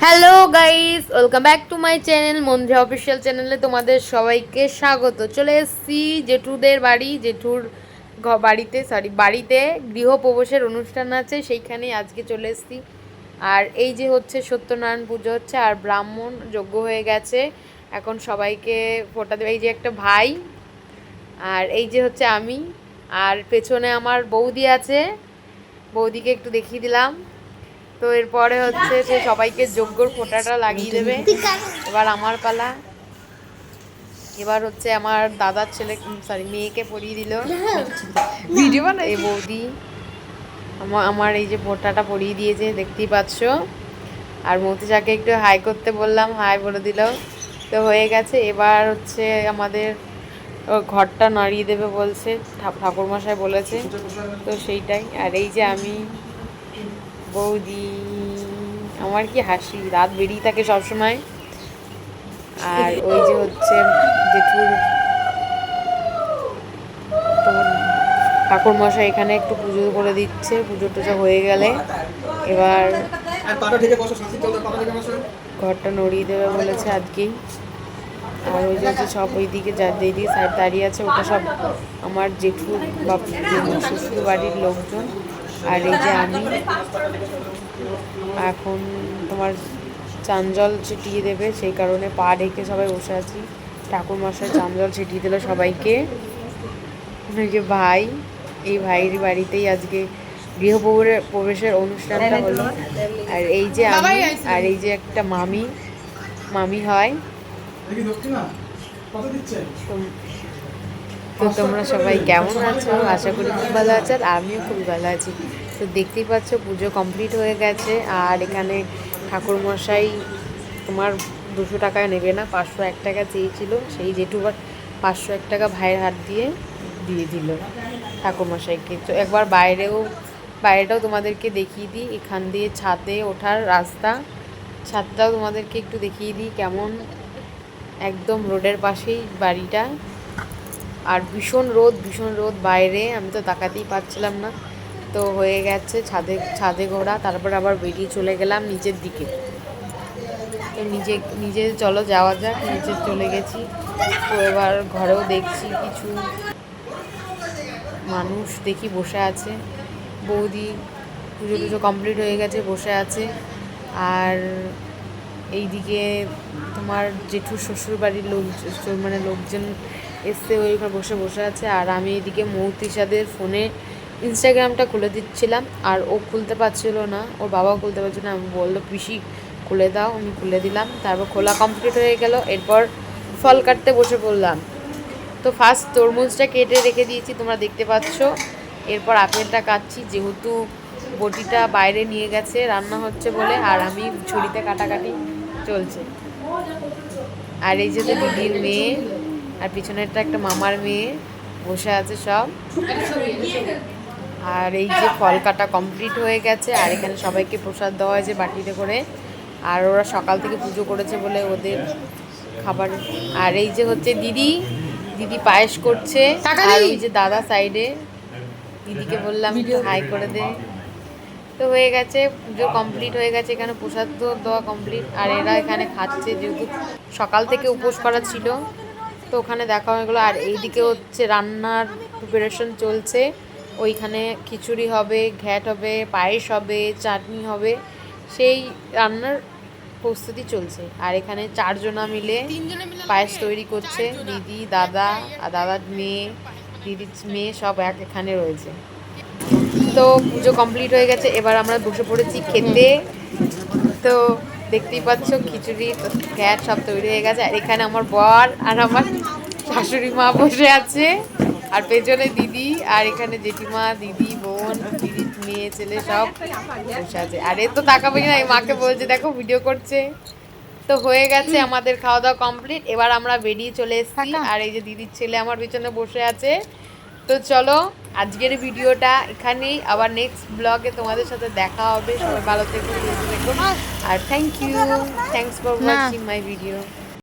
Hello guys, welcome back to my channel Mandira official চ্যানেলে তোমাদের সবাইকে স্বাগত। চলে এসেছি জেঠুদের বাড়ি, জেঠুর বাড়িতে গৃহপ্রবেশের অনুষ্ঠান আছে, সেইখানেই আজকে চলে এসেছি। আর এই যে হচ্ছে সত্যনারায়ণ পুজো হচ্ছে, আর ব্রাহ্মণ যজ্ঞ হয়ে গেছে, এখন সবাইকে ফোঁটা দেবে। এই যে একটা ভাই, আর এই যে হচ্ছে আমি, আর পেছনে আমার বৌদি আছে, বৌদিকে একটু দেখিয়ে দিলাম। তো এরপরে হচ্ছে সে সবাইকে যজ্ঞর ফোঁটাটা লাগিয়ে দেবে। এবার আমার পালা। এবার হচ্ছে আমার দাদার ছেলে, মেয়েকে পরিয়ে দিল। ভিডিও বানাই বৌদি আমার এই যে ফোঁটাটা পরিয়ে দিয়েছে, দেখতেই পাচ্ছ। আর মতিজাকে একটু হাই করতে বললাম, হাই বলে দিল। তো হয়ে গেছে। এবার হচ্ছে আমাদের ঘরটা নাড়িয়ে দেবে বলছে, ঠাকুরমশাই বলেছে, তো সেইটাই। আর এই যে আমি, বৌদি, আমার কি হাসি, রাত বেরিয়ে থাকে সবসময়। আর ওই যে হচ্ছে জেঠুর তোমার ঠাকুরমশাই এখানে একটু পুজো করে দিচ্ছে। পুজো টুজো হয়ে গেলে এবার ঘরটা নড়িয়ে দেবে বলেছে আজকেই। আর ওই যে হচ্ছে সব ওইদিকে যেদিকে সাইড দাঁড়িয়ে আছে, ওটা সব আমার জেঠুর বা শ্বশুর বাড়ির লোকজন। আর এই যে আমি এখন তোমার চাঞ্জল ছিটিয়ে দেবে, সেই কারণে পা ঢেকে সবাই বসে আছি। ঠাকুরমশাই চাঞ্জল ছিটিয়ে দিল সবাইকে। ওই যে ভাই, এই ভাইয়ের বাড়িতেই আজকে গৃহপ্রবেশের অনুষ্ঠানটা হলো। আর এই যে আমি, আর এই যে একটা মামি, মামি হয়। তো তোমরা সবাই কেমন আছো? আশা করি খুব ভালো আছো, আর আমিও খুব ভালো আছি। তো দেখতেই পাচ্ছ পুজো কমপ্লিট হয়ে গেছে। আর এখানে ঠাকুরমশাই তোমার 200 টাকায় নেবে না, 501 টাকা চেয়েছিল, সেই জেঠুবার 501 টাকা ভাইয়ের হাত দিয়ে দিয়ে দিল ঠাকুরমশাইকে। তো একবার বাইরেটাও তোমাদেরকে দেখিয়ে দিই। এখান দিয়ে ছাদে ওঠার রাস্তা, ছাদটাও তোমাদেরকে একটু দেখিয়ে দিই কেমন। একদম রোডের পাশেই বাড়িটা। আর ভীষণ রোদ বাইরে, আমি তো তাকাতেই পারছিলাম না। তো হয়ে গেছে ছাদে ঘোরা, তারপর আবার বেরিয়ে চলে গেলাম নিচের দিকে। তো নিজে চলো যাওয়া যাক, নিচে চলে গেছি। তো এবার ঘরেও দেখছি কিছু মানুষ দেখি বসে আছে। বৌদি পুজো টুজো কমপ্লিট হয়ে গেছে, বসে আছে। আর এইদিকে তোমার জেঠুর শ্বশুর বাড়ির লোকজন এসছে, ওইখানে বসে আছে। আর আমি এইদিকে মৌতিসাদের ফোনে ইনস্টাগ্রামটা খুলে দিচ্ছিলাম, আর ও খুলতে পারছিল না, ওর বাবাও খুলতে পারছিল না। আমি বললো পিসি খুলে দাও, আমি খুলে দিলাম। তারপর খোলা কমপ্লিট হয়ে গেল। এরপর ফল কাটতে বসে পড়লাম। তো ফার্স্ট তরমুজটা কেটে রেখে দিয়েছি, তোমরা দেখতে পাচ্ছ। এরপর আপেলটা কাটছি, যেহেতু বটিটা বাইরে নিয়ে গেছে রান্না হচ্ছে বলে, আর আমি ছুরিতে কাটাকাটি চলছে। আর এই যে দিদির মেয়ে, আর পিছনেরটা একটা মামার মেয়ে বসে আছে সব। আর এই যে ফল কাটা কমপ্লিট হয়ে গেছে, আর এখানে সবাইকে প্রসাদ দেওয়া হয়েছে বাটিতে করে। আর ওরা সকাল থেকে পুজো করেছে বলে ওদের খাবার। আর এই যে হচ্ছে দিদি পায়েস করছে। আর ওই যে দাদা সাইডে, দিদিকে বললাম হাই করে দে। তো হয়ে গেছে, পুজো কমপ্লিট হয়ে গেছে, এখানে প্রসাদ দেওয়া কমপ্লিট। আর এরা এখানে খাচ্ছে, যেহেতু সকাল থেকে উপোস করা ছিল, তো ওখানে দেখা হয়ে গেলো। আর এইদিকে হচ্ছে রান্নার প্রিপারেশন চলছে। ওইখানে খিচুড়ি হবে, ঘ্যাট হবে, পায়েস হবে, চাটনি হবে, সেই রান্নার প্রস্তুতি চলছে। আর এখানে 4জনা মিলে পায়েস তৈরি করছে, দিদি, দাদা, আর দাদার মেয়ে, দিদির মেয়ে, সব এখানে রয়েছে। তো পুজো কমপ্লিট হয়ে গেছে, এবার আমরা বসে পড়েছি খেতে। তো দেখতেই পাচ্ছ খিচুড়ি, ঘ্যাট সব তৈরি হয়ে গেছে। আর এখানে আমার বর আর আমার শাশুড়ি মা বসে আছে, আর পেছনে দিদি, আর এখানে জেঠিমা, দিদি, বোন, দিদির মেয়ে ছেলে সব বসে আছে। আর এ তো তাকাবে না, এই মাকে বলছে দেখো ভিডিও করছে। তো হয়ে গেছে আমাদের খাওয়া দাওয়া কমপ্লিট। এবার আমরা বেরিয়ে চলে এসেছি। আর এই যে দিদির ছেলে আমার পিছনে বসে আছে। তো চলো আজকের ভিডিওটা এখানেই, আবার নেক্সট ব্লগে তোমাদের সাথে দেখা হবে। সবাই ভালো থেকো, সুস্থ থেকো। আর thanks for watching my video.